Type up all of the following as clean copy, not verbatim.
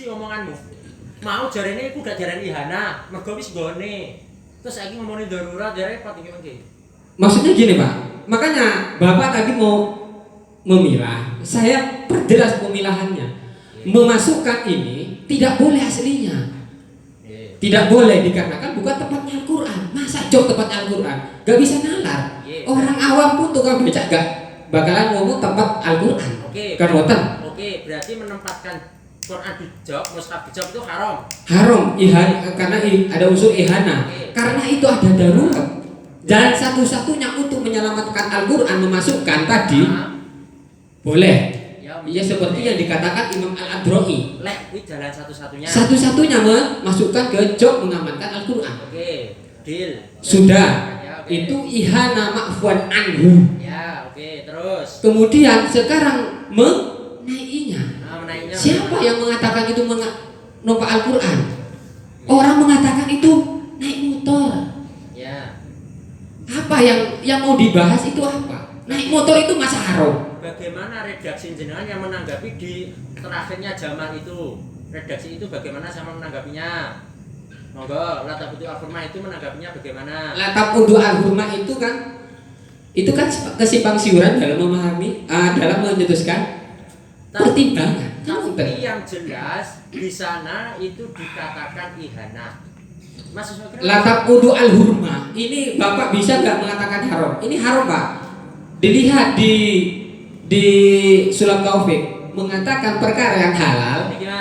omonganmu. Mau jarene iku gak jarane ihana, mergo wis gone. Terus saiki ngomongin darurat ya repot iki. Maksudnya gini Pak, makanya Bapak tadi mau memilah, saya perjelas pemilahannya. Memasukkan ini tidak boleh aslinya. Tidak boleh dikarenakan bukan tempatnya Al-Quran. Masa jok tempatnya Al-Quran? Gak bisa nalar. Orang awam pun tukang becak gak bakalan ngomong tempat Al-Quran. Kan woten? Oke, berarti menempatkan Quran di jok, mushaf di jok itu haram. Haram, karena ada unsur ihana. Karena itu ada darurat. Jalan satu-satunya untuk menyelamatkan Al-Quran memasukkan tadi boleh. Ya seperti yang dikatakan Imam Al-Adro'i. Lek kuwi jalan satu-satunya. Satu-satunya memasukkan ke jok mengamankan Al-Quran. Oke, deal. Sudah. Ya, itu ihana ma'fuan anhu. Ya, oke, terus. Kemudian sekarang menaikinya. Menaikinya. Siapa yang mengatakan itu numpak Al-Quran? Orang mengatakan itu naik motor. Ya. Apa yang mau dibahas itu apa? Naik motor itu masa haram. Bagaimana redaksi jenengan yang menanggapi di terakhirnya Jamal itu? Redaksi itu bagaimana sama menanggapinya? Monggo, Latab Udu Al-Hurmah itu menanggapinya bagaimana? Latab Udu Al-Hurmah itu kan kesimpang siuran dalam memahami, dalam menyetuskan pertimbangan. Tapi yang jelas di sana itu dikatakan ihana. Latab Udu Al-Hurmah ini Bapak bisa nggak mengatakan haram? Ini haram Pak. Dilihat di Sulam Taufik mengatakan perkara yang halal. Niki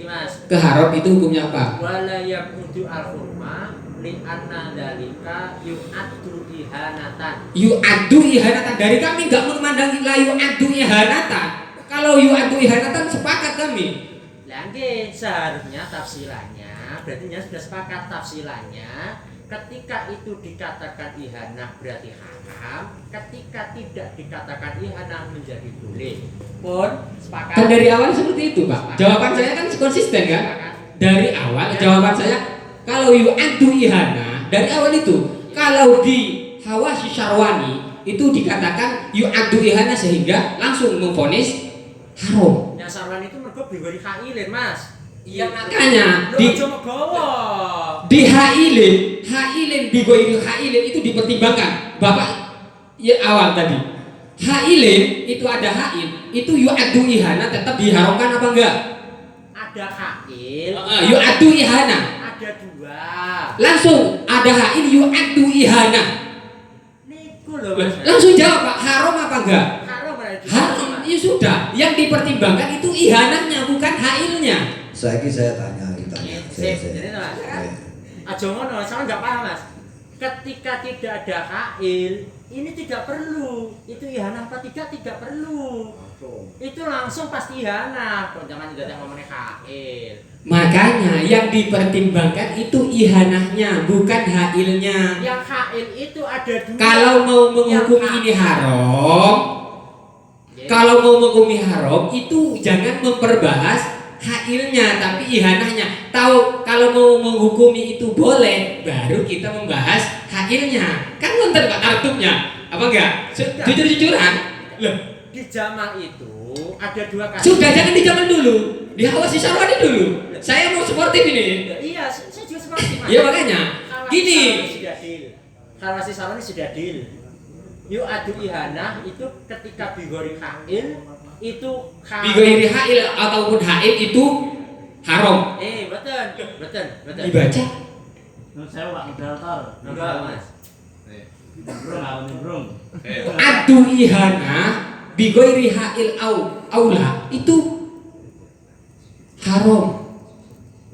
Mas. Keharam itu hukumnya apa? Wala yaqudu al-hurma li anna dzalika yu'addu ihanatan. Yu'addu ihanatan. Dari kami enggak memandangi la yu'addu ihanatan. Kalau yu'addu ihanatan sepakat kami. Lah nggih, seharusnya tafsirannya berarti sudah sepakat tafsirannya. Ketika itu dikatakan ihanah berarti haram, ketika tidak dikatakan ihanah menjadi boleh. Pun sepakat. Kan dari awal seperti itu Pak. Jawaban saya kan konsisten kan? Dari awal jawaban saya kalau yu'addu ihanah dari awal itu. Kalau di Hawasy Syarwani itu dikatakan yu'addu ihanah sehingga langsung memvonis haram. Ya Syarwani itu mergo bigori hailin Mas. Iya makanya di hailin bigoiri hailin itu dipertimbangkan Bapak ya awal tadi hailin itu ada hail itu yu'addu ihana tetap diharamkan apa enggak? Ada hail yu'addu ihana ada dua langsung ada hail yu'addu ihana niku loh Mas. Langsung jawab Pak haram apa enggak? Haram ya sudah yang dipertimbangkan itu ihananya bukan hailnya. Saya tanya kita. Jadi Mas, aja ngono, sama enggak paham Mas. Ketika tidak ada hail, ini tidak perlu. Itu ihanah apa tidak perlu. Itu langsung pasti ihanah. Kalau jangan tidak ngomongin hail. Makanya yang dipertimbangkan itu ihanahnya bukan hailnya. Yang hail itu ada dua. Kalau mau menghukumi ini haram, kalau mau menghukumi haram itu jangan memperbahas hailnya tapi ihanahnya. Tahu kalau mau menghukumi itu boleh, baru kita membahas hailnya. Kan nonton Pak tartubnya. Apa enggak? Jujur-jujuran. Loh, di Jamal itu ada dua kasus. Sudah jangan di Jamal dulu. Di Hawasy Syarwani dulu. Saya mau sportif ini. Iya, saya juga sportif Mas. Iya makanya. Gini. Hawasy Syarwani sudah deal. Yu'addu ihanah itu ketika bigori hail itu bigoiri hail ataupun hail itu haram. Betul. Dibaca. Saya Pak moderator. Enggak Mas. Nimbrung. Adu ihana bigoiri hail aula itu haram.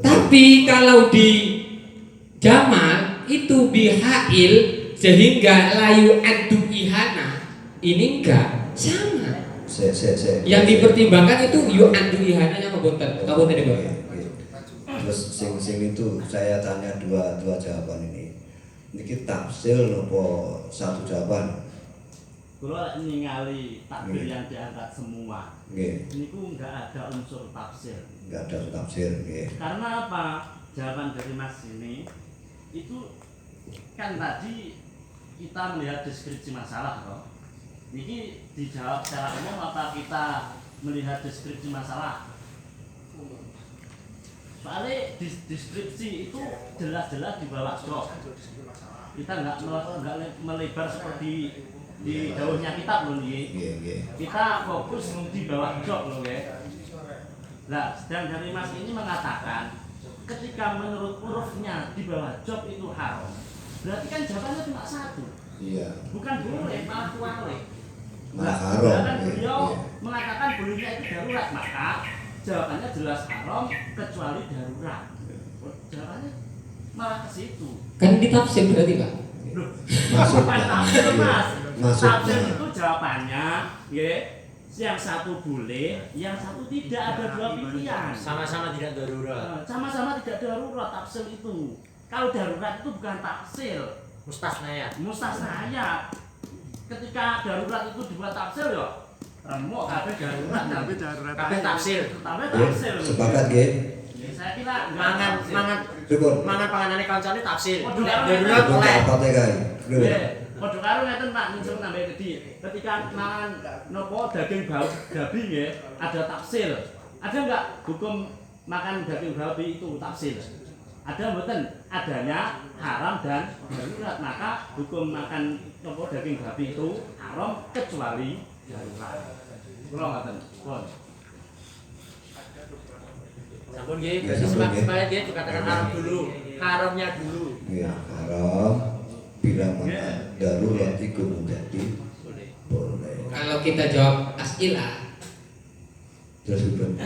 Tapi kalau di Jamal itu bihail sehingga layu adu ihana ini enggak sama. Yang dipertimbangkan itu yuk adu ihananya kabunten deh. Terus sing itu saya tanya dua jawaban ini. Niki tafsir nopo satu jawaban? Kalau ningali takbir yang diangkat semua, Niku enggak ada unsur tafsir. Enggak ada tafsir. Karena apa? Jawaban dari Mas ini itu kan tadi kita melihat deskripsi masalah toh. Ini dijawab secara umum apa kita melihat deskripsi masalah? soalnya deskripsi itu jelas-jelas di bawah job. Kita nggak melebar seperti di daunnya kitab loh nih. Kita fokus di bawah job loh ya. Nah, sedang dari Mas ini mengatakan ketika menurut hurufnya di bawah job itu haram, berarti kan jawabannya cuma satu. Iya. Bukan boleh, malah kuali. Malah haram. Sedangkan Iya. beliau mengatakan bolehnya itu darurat, maka jawabannya jelas haram kecuali darurat. Jawabannya malah ke situ. Kan ditafsir berarti Pak. Loh, Maksudnya. bukan tafsir Mas. Maksudnya. Tafsir itu jawabannya, ya, yang satu boleh, yang satu tidak, ada dua pilihan. Sama-sama tidak darurat. Sama-sama tidak darurat tafsir itu. Kalau darurat itu bukan tafsir, Mustasnayat. mustasnayat. Ketika darurat itu dibuat tafsir ya, remuk kabeh darurat. Kabeh tafsir. Kabeh tafsir. Sepakat nggih. Ya, saya kira enggak Mangan tafsir. mangan Syukur. mangan panganane kancane tafsir. Waduh, Nek kalau darurat Syukur oleh. apa teh kae? Ya, padha karo ngeten Pak, ning sing nambah gede. Ketika mangan nopo daging babi nggih, ada tafsir. Ada enggak hukum makan daging babi itu tafsir? Ada mboten? Adanya haram dan darurat. Maka hukum makan nopo daging babi itu haram kecuali darurat. Kula ngoten. Pun. Sampun nggih, Ya, berarti sampun, nggih. supaya dia dikatakan haram dulu. Haramnya dulu. Nggih, haram bila mana darurat itu menjadi boleh. Kalau kita jawab as'ilah, Terus hukum.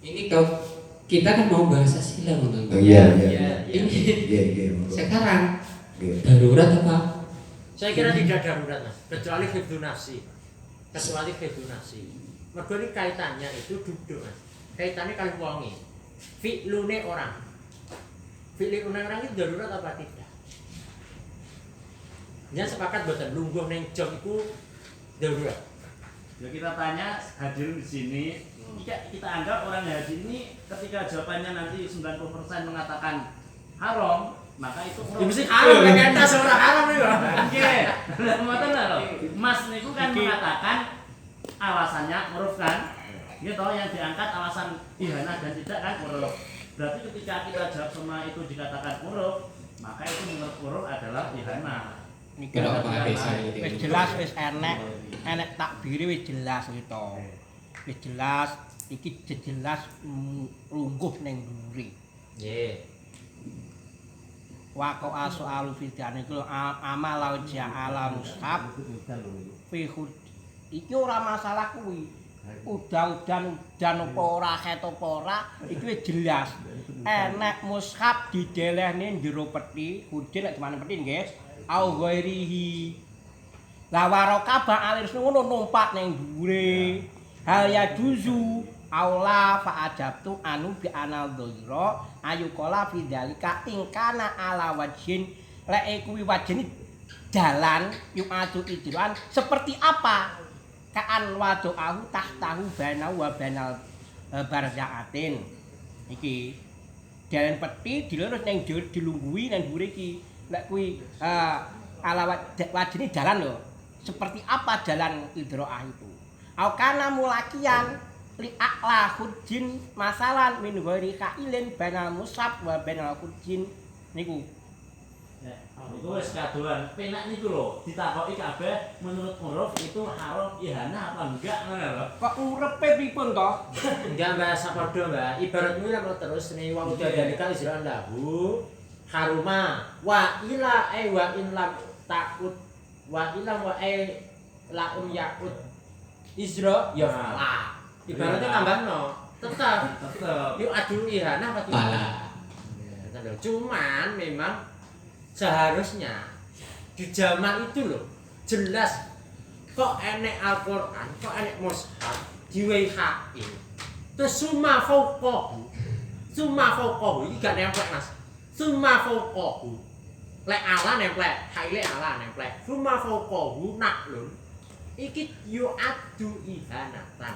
ini kau kita kan mau bahas as'ilah Bang. Oh, iya. Ini Iya, monggo. sekarang Nggih. darurat apa? Saya kira tidak darurat Mas, kecuali hifdzun nafsi. Kecuali hifdzun nafsi. Mergo ini kaitannya itu duduk Mas. Kaitannya kali wonge. Fi'lune orang. Fi'lune orang itu darurat apa tidak? Ya sepakat boten lungguh ning job iku darurat. Ya kita tanya hadirin di sini, kita anggap orang hadir ini ketika jawabannya nanti 90% mengatakan haram, maka itu Ya mesti haram kan entas ora haram iki. Oke, ngoten lho. Mas niku kan mengatakan alasannya huruf kan? Gitu yang diangkat alasan ihana dan tidak kan huruf. Berarti ketika kita jawab semua itu dikatakan huruf, maka itu menurut huruf adalah ihana. Kalau Pak Ade saya Wis jelas wis enek takbire wis jelas gitu. Wis jelas iki jelas lungguh ning mburi. Nggih. Waqo asoalu fidane iku amal laut ja'ala mushaf fi iki ora masalah kuwi. Udan apa ora ket apa ora iki wis jelas. Enek mushaf didelehne njero peti, hudin nek dimana peti nggih. Au ghairihi. La waraka ba'alir ngono numpak ning dhuwure. Hal ya juzu aula fa ajabtu anu bi anal dhaira ayu qala fi dzalika ingkana ala wajhin lek kuwi wajhin dalan yu'atu idran seperti apa kaan wado'ahu tahtahu banau wa banal barzaatin iki dalan peti dilurus ning dilungguhi nang dhuwure iki lek kuwi ala wajine dalan lho seperti apa jalan idro'ah itu au kana mulakian li a'la hujjin masalan min ghairi kailin banal musab wa banal hujjin niku Itu wis kadoan penak niku lho ditakoki kabeh menurut huruf itu haram ihana apa enggak ngono lho. kok urepe pripun to Enggak bahasa padha, Mbak. Ibarat kuwi lek terus nih wong dadane Israel lahu haruma wa ila wa in lam takut wa ila wa la yakut Isra ya fa. Ibaratnya tambahno tetap yuk adu ihana apa tidak. Cuman memang seharusnya di zaman itu loh jelas kok enek Al-Qur'an, kok enek mushaf diwehain. Terus summa fauqahu iki gak nemplek Mas. Summa fauqahu. Lek ala nemplek, haile ala nemplek. Summa fauqahu naklun. Iki yu'addu ihanatan.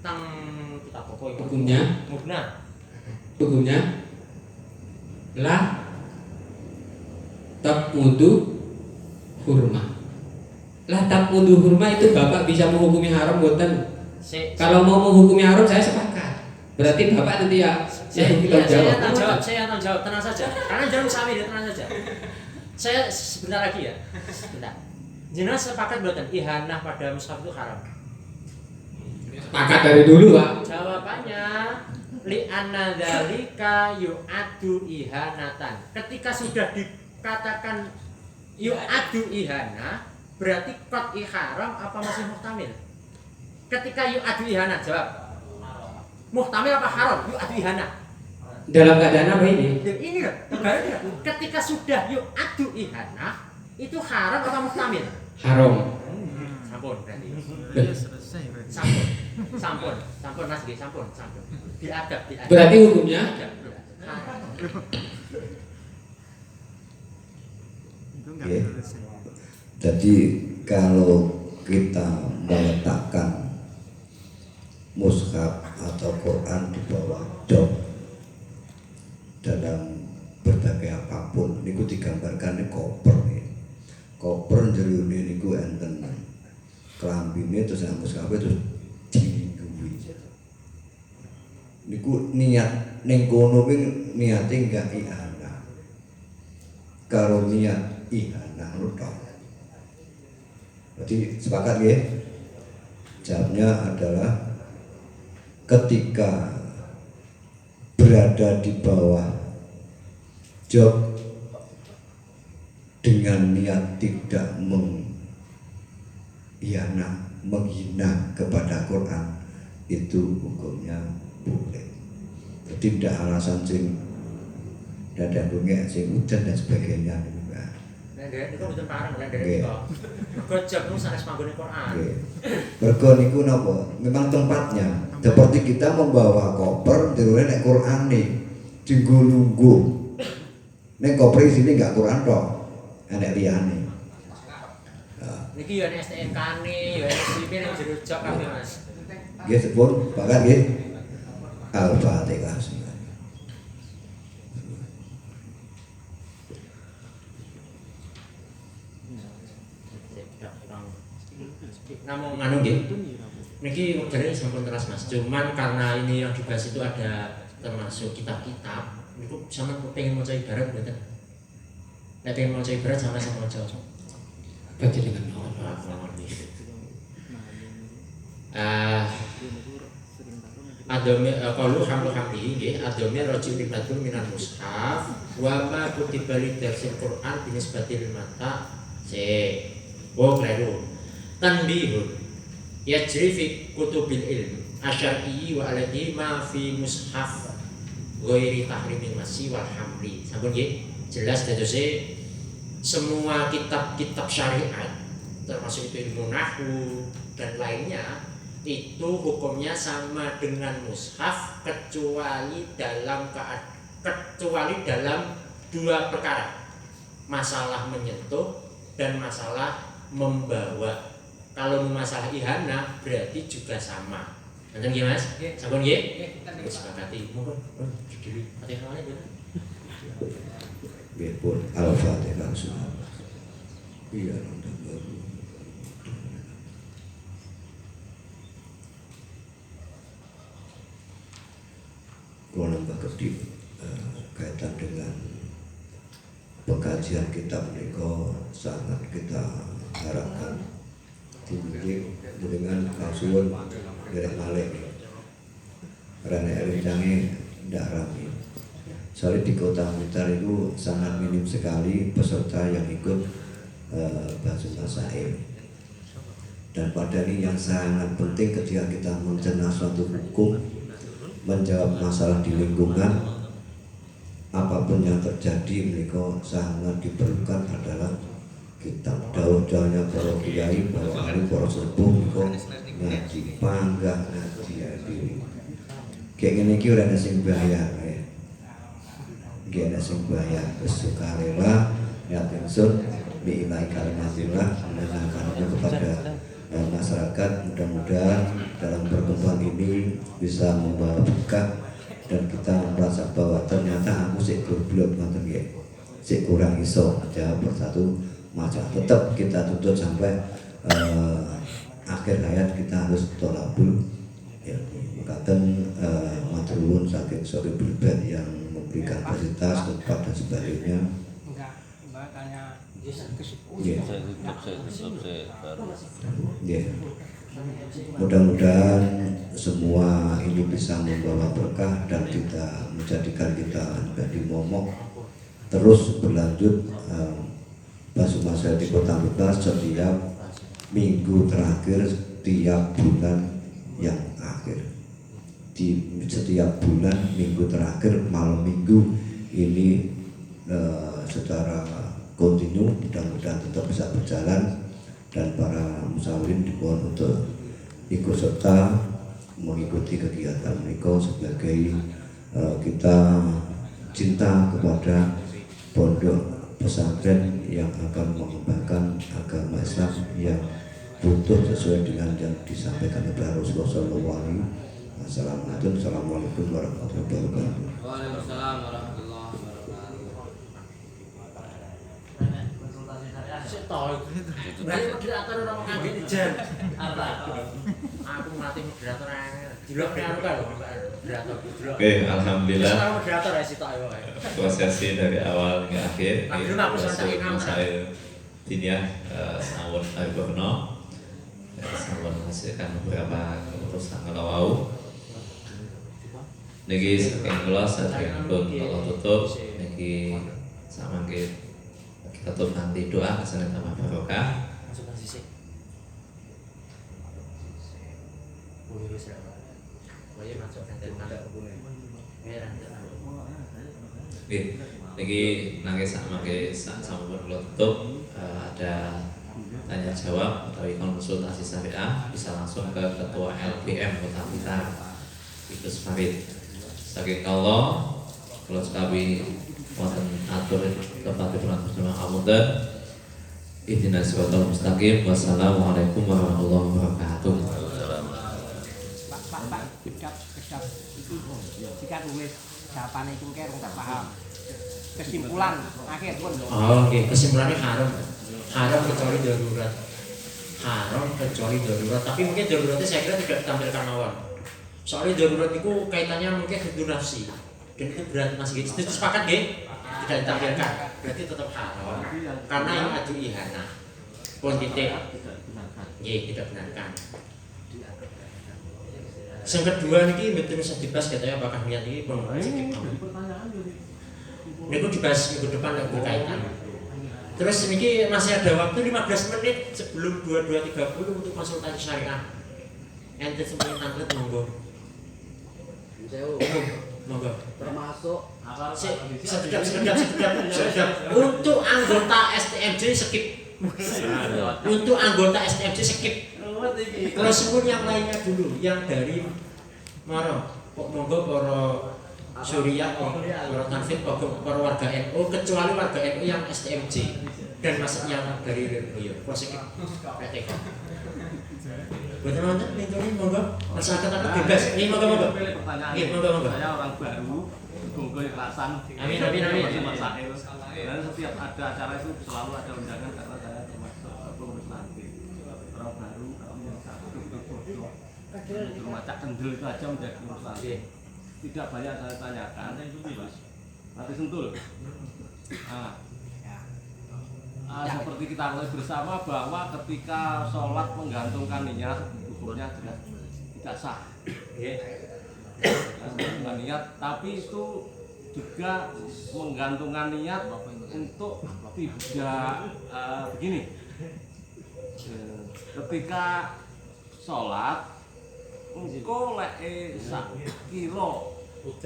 Tang kita pokoknya hukumnya hukumnya la taqudu hurma. La taqudu hurma itu Bapak bisa menghukumi haram mboten? Kalau mau menghukumi haram saya sepakat. Berarti Bapak nanti ya Saya kita jawab. saya akan jawab, tenang saja. Karena jangan sami, tenang saja. Saya sebentar lagi ya. Sebentar. Jenengan sepakat buatan ihanah pada mushaf itu haram? Sepakat dari dulu, Pak. Jawabannya li anna dzalika yu'addu ihanatan. Ketika sudah dikatakan yu'addu ihanah, berarti qad haram apa masih muhtamil? Ketika yu'addu ihanah, jawab. Muhtamil apa haram? Yu'addu ihanah. Dalam keadaan apa ini? Ini loh, ketika sudah yu'addu ihanah, itu haram apa muhtamil? Haram. Sampun berarti. Selesai berarti. Sampun Mas nggih, sampun. Diadab. Berarti hukumnya Itu enggak Oke. selesai. Jadi kalau kita meletakkan mushaf atau Quran di bawah dok dalam berbagai apapun, niku digambarkan di koper nih. Koper jerune niku enten klambine terus yang mushaf itu dilindungi. Niku niat ning kono kuwi niate enggak ihanah. Kalau niat ihanah tok. Jadi sepakat ya? Jawabnya adalah ketika berada di bawah jok dengan niat tidak menghina kepada Quran, itu hukumnya boleh. Jadi tidak alasan sing dadak bengek sing udan dan sebagainya. Itu mboten pareng lek dari Nggih. kok. Mergo jog nu sanes manggone Quran. Oke. Mergo niku napa? Memang tempatnya. Seperti kita membawa koper, dirune nek Quran nih dienggo lungguh. Nek koper isine enggak Quran tok. Enek liyane. Niki yo nek STNK-ne, yo SIP nang jero jog kabeh Mas. Nggih sepur, pakat nggih. Al-Fatihah. Namung nganu nggih. Niki wektune sampun teras Mas. Cuman karena ini yang dibahas itu ada termasuk kitab-kitab, niku sampean pengen maca ibarat mboten? Nek pengen maca ibarat sama maca. baca dengan Adomir qalu hamlu hamli nggih adomir rajul limatun minan mushaf wa ma kutiba li darsil Quran binisbatil mata kleru tanbihun yajri fi kutubil ilm asyari wa alladhi ma fi mushaf ghairi tahrimil masi wal hamli sampun nggih jelas dadose semua kitab-kitab syariat termasuk itu ilmu nahwu dan lainnya itu hukumnya sama dengan mushaf kecuali dalam dua perkara, masalah menyentuh dan masalah membawa. Kalau masalah ihana berarti juga sama. Nanti nggih Mas? Sampun nggih? Wis sepakati. Mohon diri Fatihah aja. Nggih pun Al-Fatihah. Iya. Kalau nambah kedip kaitan dengan pengkajian kitab mereka sangat kita harapkan dibidik dengan kasuan derek malek karena rencangnya tidak rame. Soalnya di kota Blitar itu sangat minim sekali peserta yang ikut bahasa masail. Dan pada ini yang sangat penting ketika kita mencerna suatu hukum, menjawab masalah di lingkungan, apapun yang terjadi mereka sangat diperlukan adalah kitab. Dawuh-dawuhnya para kiai, para ahli, para sepuh mereka ngaji, panggah ngaji diri. Kayak gini ki ora ana sing bayar ya. Ki ana sing bayar sukarela niat ingsun bi ilahi kalimatillah menyenangkan kepada masyarakat. Mudah-mudahan dalam pertemuan ini bisa membawa berkah dan kita merasa bahwa ternyata aku sik goblok ngoten nggih. Sik kurang iso jawab persatu masalah. Tetap kita tuntut sampai akhir hayat kita harus tolabul ilmu. Mekaten matur nuwun saking Sohibul Bait yang memberikan fasilitas tempat dan sebagainya. Enggak, makanya Nggih. Nggih. Mudah-mudahan semua ini bisa membawa berkah dan tidak menjadikan kita menjadi momok, terus berlanjut. Basuma di Kota Lukas setiap minggu terakhir setiap bulan yang akhir, di setiap bulan minggu terakhir malam minggu ini secara kontinu mudah-mudahan tetap bisa berjalan, dan para musawin dimohon untuk ikut serta mengikuti kegiatan mereka sebagai kita cinta kepada pondok pesantren yang akan mengembangkan agama Islam yang butuh sesuai dengan yang disampaikan oleh Rasulullah SAW. Assalamualaikum warahmatullahi wabarakatuh. Waalaikumsalam warahmatullahi wabarakatuh. Berarti moderator ora mau ngangge ijen. Apa? Aku mati moderator angel. Dilok nek anu kae lho, moderator dilok. Oke, alhamdulillah. Sekarang moderator ya sitok ae wae. Prosesi dari awal hingga akhir Akhirnya aku sampai ke kamar. saya Diniyah Sawon Abibono Sawon menghasilkan beberapa keputusan kalau niki saking kula saking pun kalau tutup niki samangke kita tutup nanti doa kesana tambah barokah. Masukkan sisik. Boleh wis ya. Boleh masukkan dari mana boleh. Merah. Nggih, niki nangge samangke sampun kula tutup. Ada tanya jawab atau konsultasi syariah bisa langsung ke Ketua LPM Kota Blitar Idrus Farid. Saking kalau sekali wonten atur kepada bersama amunten ihdinas siratal mustaqim. Wassalamualaikum warahmatullahi wabarakatuh. Pak, kedap itu jika nulis jawabannya itu mungkin nggak paham. Kesimpulan akhir pun. Oh, oke. Kesimpulannya haram kecuali darurat. Haram kecuali darurat. Tapi mungkin daruratnya saya kira tidak ditampilkan mawon. Soalnya darurat itu kaitannya mungkin hidup nafsi. Dan itu berat Mas Git. Itu sepakat nggih? Tidak ditampilkan. Berarti tetap haram. Karena yang adu ihana. Pun titik. Nggih, tidak benarkan. Yang kedua niki betul bisa dibahas katanya apakah niat ini pun sedikit ini pun dibahas minggu depan yang berkaitan. Terus niki masih ada waktu 15 menit sebelum 22.30 untuk konsultasi syariah. Ente semuanya tampil monggo. Monggo. Termasuk Sedap. Untuk anggota STMJ skip. Untuk anggota STMJ skip. Kalau semua yang lainnya dulu, yang dari Maro, monggo para Surya, para Tanfid, para warga NU, kecuali warga NU yang STMJ dan masa yang dari Lirboyo, skip. Buat teman-teman, ini monggo, masyarakat aku bebas. Ini monggo. Ini monggo. Saya orang baru, tunggu ikhlasan. Amin. Dan setiap ada acara itu selalu ada undangan karena saya termasuk pengurus nanti. Orang baru, rumah Cak Kendel itu aja menjadi urusan. Tidak banyak saya tanyakan, nanti sentul. Seperti kita mulai bersama bahwa ketika sholat menggantungkan niat, hukumnya jelas tidak sah. Menggantungkan niat, tapi itu juga menggantungkan niat untuk tidak begini. Ketika sholat engko lek sak kilo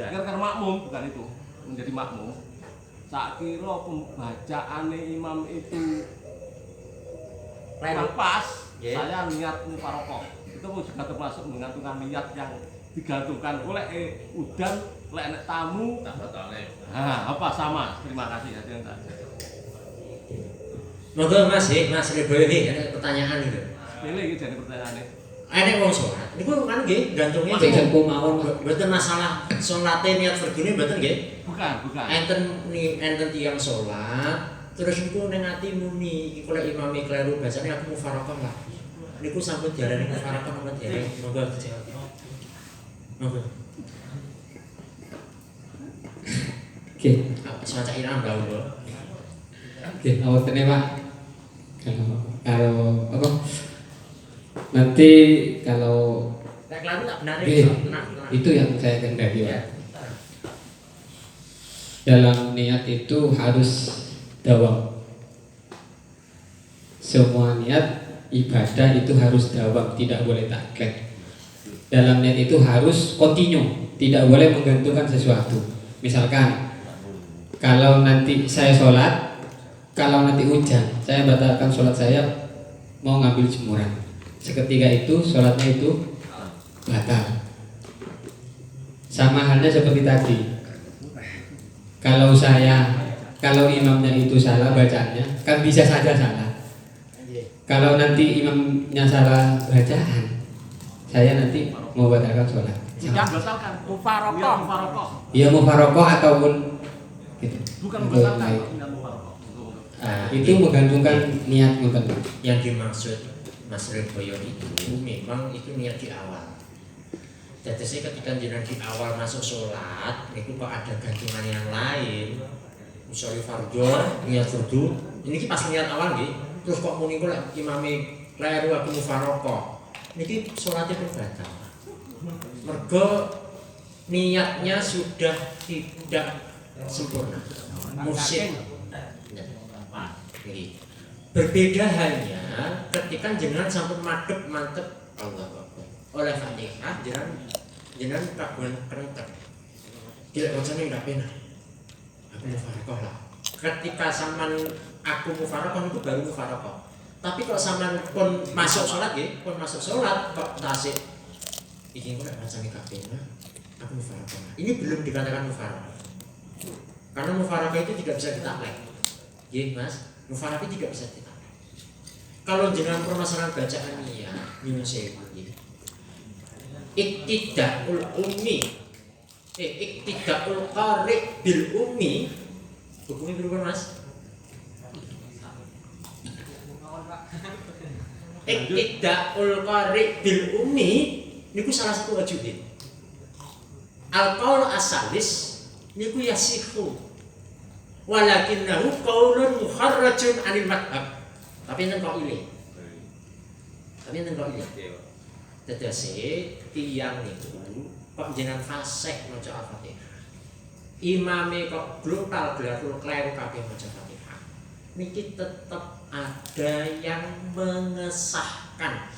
kan makmum, bukan itu menjadi makmum, sak kilo pembacaane imam itu pas, saya niat mufarokoh itu juga termasuk menggantungkan niat yang digantungkan oleh udan lek nek tamu. Apa sama? Terima kasih yang tadi. Monggo Mas Lirboyo ada pertanyaan itu. Pilih iki jane pertanyaane. Enek wong sholat, niku kan nggih gantungnya Jangan kau mawon. mboten masalah salate niat fardune mboten nggih. Bukan. Enten tiyang sholat, terus niku ning ati muni iki lek imame kleru bacane aku mufarokoh lah. Niku sampun diarani mufarokoh napa diarani? Monggo dijawab. Monggo. Oke. Semacam irang dahulu. Oke, awalnya Pak. Kalau apa? Nanti kalau Tak kelaru tak benar Oke, itu yang saya kehendaki ya. Dalam niat itu harus dawam. Semua niat ibadah itu harus dawam, tidak boleh taklek. Dalam niat itu harus kontinu, tidak boleh menggantungkan sesuatu. Misalkan kalau nanti saya sholat, kalau nanti hujan, saya batalkan sholat saya, mau ngambil jemuran. Seketika itu sholatnya itu batal. Sama halnya seperti tadi. Kalau imamnya itu salah bacaannya, kan bisa saja salah. Kalau nanti imamnya salah bacaan, saya nanti mau batalkan sholat. Tidak batalkan. Mufarokoh. Ya mufarokoh ataupun gitu. Bukan Untuk membatalkan, lain. tidak mufarokoh. Itu menggantungkan niat mungkin. Yang dimaksud Mas Reboyo itu memang itu niat di awal. Jadi saya ketika jenengan di awal masuk sholat, itu kok ada gantungan yang lain. Misalnya fardhu, niat fardhu, ini pas niat awal nih. Terus kok muni kok imame kleru aku mufarokoh. Niki sholatnya pun batal. Mergo niatnya sudah tidak sempurna. Musik. Berbeda halnya ketika jenengan sampai mantep Allah oleh Fatihah jenengan kagungan kerentek. Tidak wacane ndak penak. Aku mufarokoh lah. Ketika sampean aku mufarokoh itu baru mufarokoh. Tapi kalau sampean pun masuk sholat nggih, pun masuk sholat kok tasik iki kok wacane kabeh. Aku mufarokoh. Ini belum dikatakan mufarokoh. Karena mufarokoh itu tidak bisa ditaklek. Nggih, Mas. Mufarokoh tidak bisa ditaklek. Kalau jenengan permasalahan bacaan ya, nyuwun sewu nggih. Iktida'ul ummi. Iktida'ul qari' bil ummi. Hukumnya berapa, Mas? Iktida'ul qari' bil ummi niku salah satu wajibin. Al-qaul asalis niku yasihu. Walakinnahu qaulun mukharrajun 'anil madhab. Tapi enten kok ile. Tetese tiyang niku kok jenengan fasih maca Al-Fatihah. Imame kok brutal glatul kleru kabeh maca Fatihah. Niki tetap ada yang mengesahkan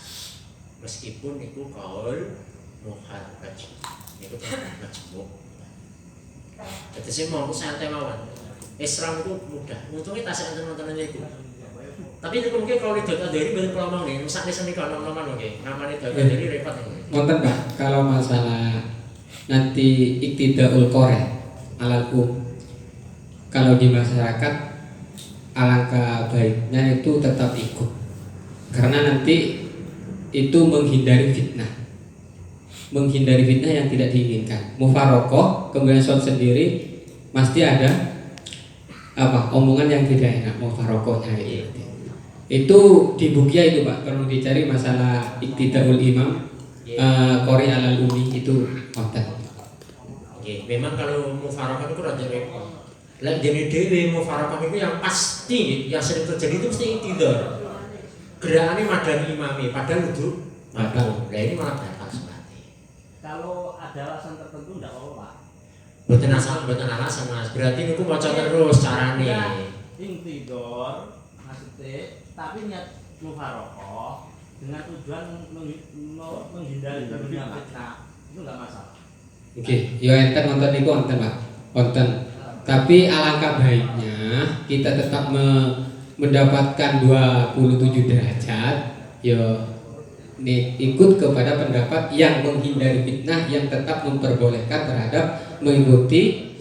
meskipun niku qaul muharraj. Niku majmuk. Tetese mau santai mawon. Islam itu mudah. Untungnya tasik enten-entenan niku. Tapi itu mungkin kalau data dari betul ngomong nih, misalnya seni kalau ngomong nih, namanya data dari repot nih. Nonton Pak, kalau masalah nanti iktida'ul qari' alal kalau di masyarakat alangkah baiknya itu tetap ikut, karena nanti itu menghindari fitnah yang tidak diinginkan. Mufarokoh kemudian sholat sendiri pasti ada omongan yang tidak enak mufarokohnya itu. Itu di Bukia itu Pak, perlu dicari masalah iktida'ul imam qari' alal ummi itu konten. Oke, memang kalau mufarokoh itu raja repot. Lah jadi dhewe mufarokoh itu yang pasti yang sering terjadi itu mesti iktidar. Gerakannya madani imami padahal duduk batal. Lah ini malah batal seperti. Kalau ada alasan tertentu enggak apa-apa. Boten alasan Mas. Berarti niku maca terus carane. Intidor maksudnya tapi niat mufarokoh dengan tujuan menghindari dunia fitnah itu enggak masalah. Oke, yo enten nonton niku wonten Pak. Wonten. Tapi alangkah baiknya kita tetap mendapatkan 27 derajat. Yo ikut kepada pendapat yang menghindari fitnah yang tetap memperbolehkan terhadap mengikuti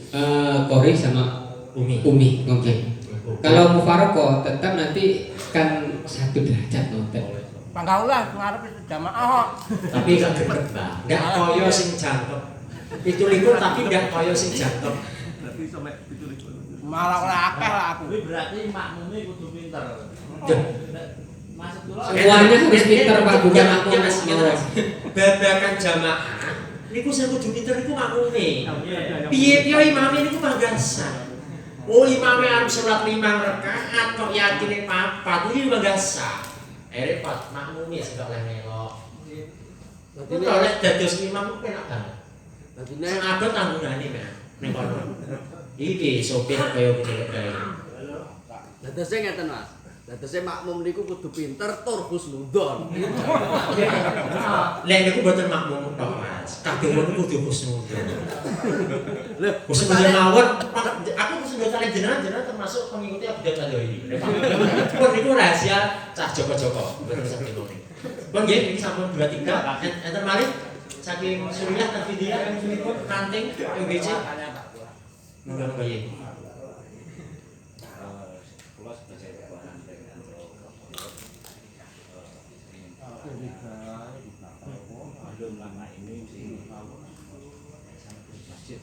qari sama umi mungkin. Kalau mufarokoh tetap nanti kan 1 derajat nonton. Pangkaulah ngarep jamaah. Tapi gak deket Pak. Ndak kaya sing jangkep. 17 tapi ndak kaya sing jangkep. Berarti sampai 17. Malah ora akeh lah aku. Kuwi berarti makmumnya kudu pinter. Maksud kula Semuanya harus pinter Pak, bukan aku Babakan jamaah niku sing kudu pinter niku makmume. Piye imam ini ku bagasan. Oh imamnya harus sholat 5 rakaat kok yakin papat itu juga gak sah. Repot makmumnya sih gak oleh melok. Itu oleh dados imam ku penak banget. Sing abot tanggungane men ning kono. Iki sopir kaya ngene kae. Dadose ngeten Mas. Dadose makmum niku kudu pinter tur husnudzon. Lek niku mboten makmum tok Mas. Kabeh wong kudu husnudzon. Husnudzon mawon aku husnudzon kali jenengan termasuk pengikuti Abdul Qadir. Pun niku rahasia cah Joko-Joko. Mboten saged ngene. Pun nggih iki sampun 2 3 enten malih saking Suriah dan Vidya yang pun ranting UBC. Monggo nggih. Belum lama ini di masjid.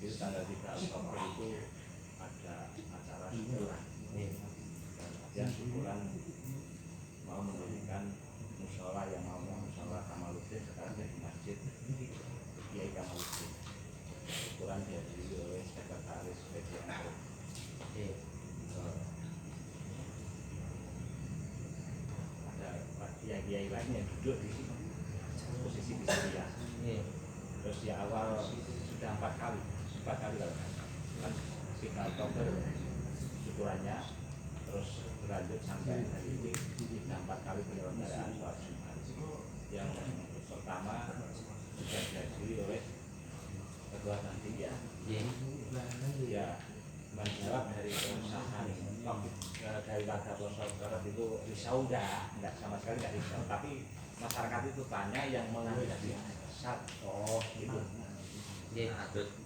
Itu tanggal 3 Oktober itu ada acara syukuran. Yang syukuran mau mendirikan musola yang namanya musola Kamaluddin, sekarang jadi masjid Kiai Kamaluddin. Syukuran dihadiri oleh sekretaris PDNU. Kiai lain yang duduk di posisi di Syria. Terus di awal sudah 4 kali kalau kan 3 Oktober syukurannya, terus berlanjut sampai hari ini sudah 4 kali penyelenggaraan sholat Jumat. Yang pertama sudah dihadiri oleh Ketua Panitia. Ya menjawab dari keresahan dari warga Pelosok Barat itu risau enggak sama sekali enggak risau, tapi masyarakat itu tanya yang mengambil sat gitu.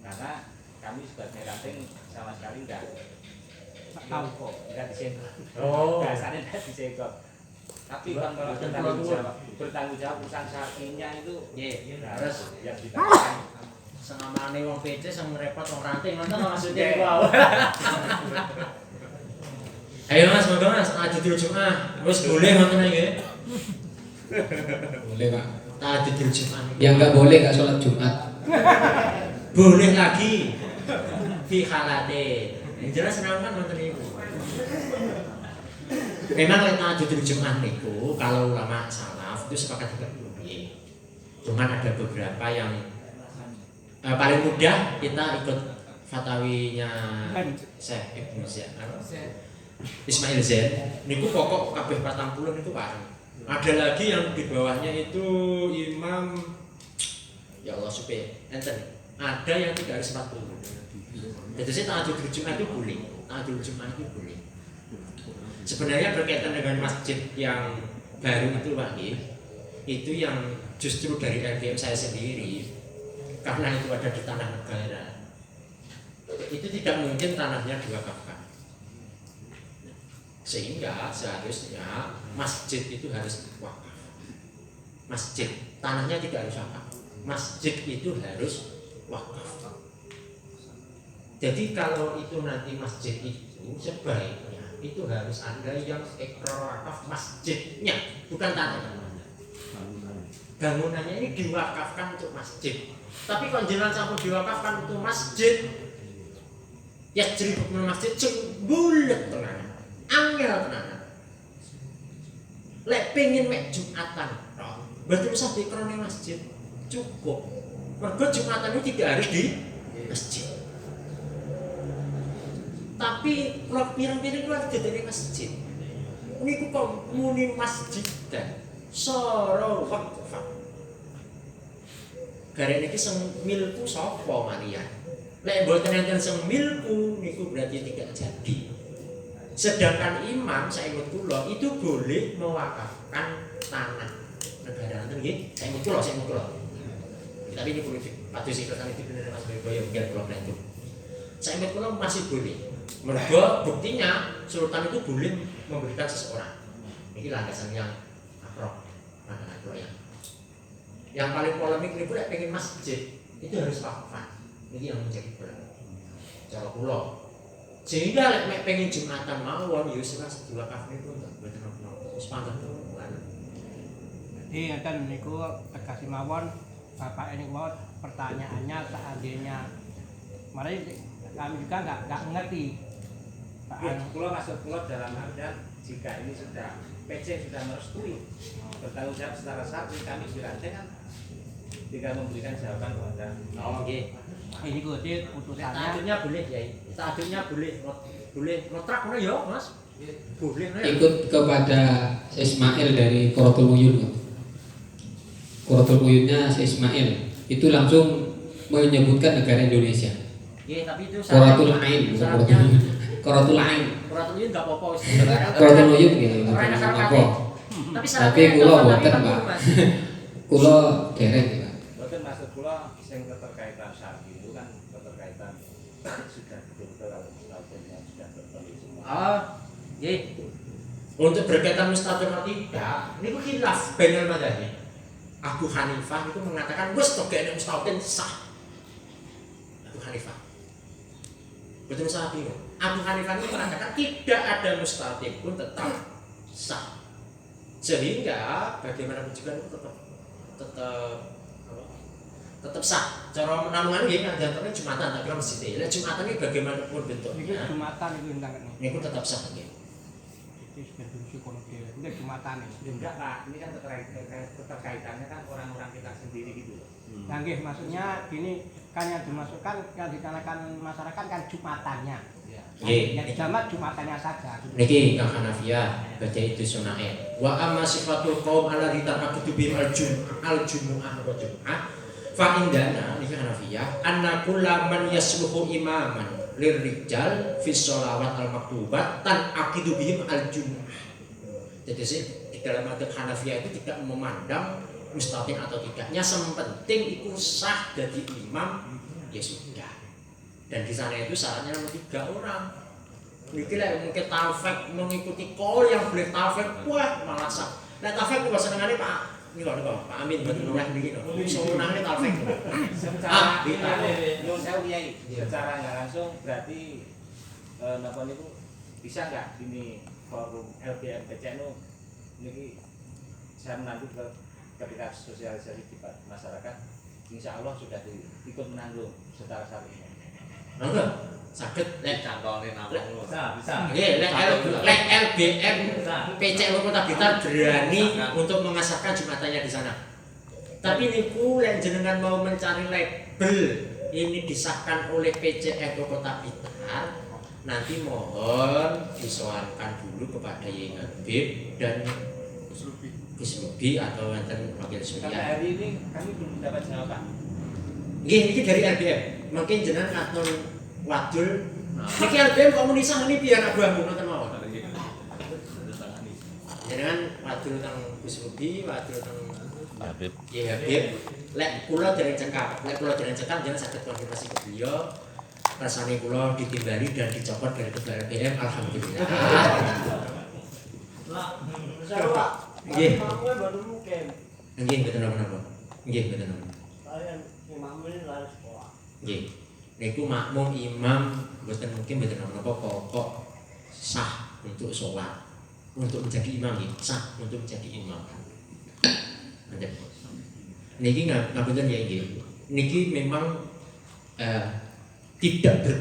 Karena kami sebagai ranting sama sekali enggak disenggol. Biasanya enggak disenggol. Tapi kan kalau bertanggung jawab urusan syar'inya itu harus yang dikatakan Senamane wong PC sing repot wong ranting nonton maksudnya wow. Ayo Mas, monggo Mas, tahajudul Jumat. Wis boleh ngoten nggih. Boleh Pak. Tahajudul Jumat. Yang nggak boleh nggak sholat Jumat. Boleh lagi. Fi halate. Yang jelas senang kan ngoten niku. Memang lek tahajudul Jumat niku kalau ulama salaf itu sepakat juga piye. Cuman ada beberapa yang paling mudah kita ikut fatawinya Syekh Ibnu Ismail Zain niku pokok kabeh 40 niku bareng. Ada lagi yang di bawahnya itu Imam ya Allah supaya enten. Ada yang tidak harus 40. Jadi saya tahajud Jumat itu boleh. Tahajud Jumat itu boleh. Sebenarnya berkaitan dengan masjid yang baru itu Pak itu yang justru dari LDM saya sendiri. Karena itu ada di tanah negara, itu tidak mungkin tanahnya diwakafkan. Sehingga seharusnya masjid itu harus wakaf. Masjid, tanahnya tidak harus wakaf. Masjid itu harus wakaf. Jadi kalau itu nanti masjid itu sebaiknya itu harus ada yang ikrar wakaf masjidnya, bukan tanahnya. Bangunannya ini diwakafkan untuk masjid. Tapi kalau jenengan sampun diwakafkan untuk masjid, ya jadi hukum masjid bulet tenan, angel tenan. Lek pengen mek Jumatan, berarti usah dikrone masjid, cukup. Mergo Jumatan itu tidak harus di masjid. Tapi kalau pirang-pirang itu harus dari masjid. Niku kok muni masjid dan soro wakaf. Garek niki sing milku sapa malian. Lek mboten enten sing milku niku berarti tidak jadi. Sedangkan imam saingut kula itu boleh mewakafkan tanah negara nanten nggih. Saingut kula. Tapi ini politik. Padu sing kesane bener Mas Boyo biar kula bantu. Saingut kula masih boleh. Mergo buktinya sultan itu boleh memberikan seseorang. Ini landasan yang akrab. Nah, itu ya. Yang paling polemik ini pula pengen masjid itu harus wakafan. Ini yang menjadi berat. Cara kula. Sehingga lek pengen Jumatan mawon ya wis diwakafne pun mboten napa-napa. Wis pantes tuh. Jadi ngeten niku tegasi mawon Bapak ini mau pertanyaannya seandainya mari kami juga nggak ngerti. Kalau maksud pulau dalam artian jika ini sudah PC sudah merestui bertanggung jawab secara sahih, kami dilantik kan tinggal memberikan jawaban kepada. Oh, oke. Ini gue putusannya. Tahajudnya boleh ya. Tahajudnya boleh ngontrak ngono ya, Mas. Boleh ya. Ikut kepada Ismail dari Quratul Uyun. Quratul Uyunnya Ismail itu langsung menyebutkan negara Indonesia. Iya, tapi itu Quratul Ain, bukan Quratul Uyun. Quratul Ain. Quratul Uyun enggak apa-apa wis. Quratul Uyun nggih. Apa? Tapi kula boten, Pak. Kula dereng, Pak. Betul maksud pulau yang keterkaitan saat itu kan keterkaitan sudah betul-betul kalau yang sudah bertemu semua. Oh, nggih. Untuk berkaitan mustahil atau tidak, niku khilaf bainal madzhab. Abu Hanifah itu mengatakan wis togene mustahil sah. Abu Hanifah. Betul sapi. Abu Hanifah itu mengatakan tidak ada mustahil pun tetap sah. Sehingga bagaimanapun juga itu tetap sah. Cara namungan nggih jantunge Jumatan tak kira mesti. Lah Jumatan iki bagaimanapun bentuknya. Ini Jumatan itu entang Niku tetap sah nggih. Itu sebenarnya kono dhewe. Ini Jumatan ini. Enggak Pak, ini kan keterkaitannya kan orang-orang kita sendiri gitu loh. Nah, nggih, maksudnya gini kan yang dimasukkan yang dikarenakan masyarakat kan Jumatannya. Nggih. Yang dijamak Jumatannya saja. Niki Kang Hanafiyah baca itu sunnah. Wa amma sifatul qaum ala ritaqatu bihim al-jumu'ah wa jumu'ah fa indana niki Hanafiyah anna kullaman yasluhu imaman lirrijal fi sholawat al-maktubat tan aqidu bihim al-jumu'ah. Jadi sih di dalam madhab Hanafiyah itu tidak memandang mustahil atau tidaknya, sepenting itu sah jadi imam ya sudah. Dan di sana itu syaratnya 3 orang. Niki lah mungkin tafek mengikuti kol yang boleh tafek, wah malah sah. Nah tafek itu senengane Pak. Ini kok Pak Amin betul oleh niki lho. Senengane tafek. Secara nyuwun sewu Kyai, secara nggak langsung berarti napa niku bisa nggak ini forum LBM PCNU niki saya menantu ketika sosialisasi di masyarakat, insya Allah sudah ikut menanggung secara syar'i. Enggak, sakit lek Cantolin apa lu? Bisa. nggih lek LBM PCNU Kota Blitar berani untuk mengesahkan Jumatannya di sana. Tapi niku yang jenengan mau mencari label ini disahkan oleh PCNU Kota Blitar, nanti mohon disoalkan dulu kepada Yai Habib dan Gus Lubi atau enten wakil Sampai surya. hari ini kami belum dapat jawaban. Nggih niki dari LBM. Mungkin jenengan katon wadul. Niki LBM komunisah ini piye anak buahmu ngoten mawon. Jenengan wadul teng Gus Lubi, wadul teng Habib. Ya Habib. Lek kula dereng cekap, jenengan saged konfirmasi ke beliau. Rasane kula ditimbali dan dicopot dari ketua LBM, alhamdulillah. Nggih. Nggih mboten napa-napa. Nggih mboten napa. Nggih. Niku makmum imam mboten mungkin mboten napa-napa pokok sah untuk sholat. Untuk menjadi imam nggih, sah untuk menjadi imam. Mantap. Niki ngapunten ya nggih. Niki memang tidak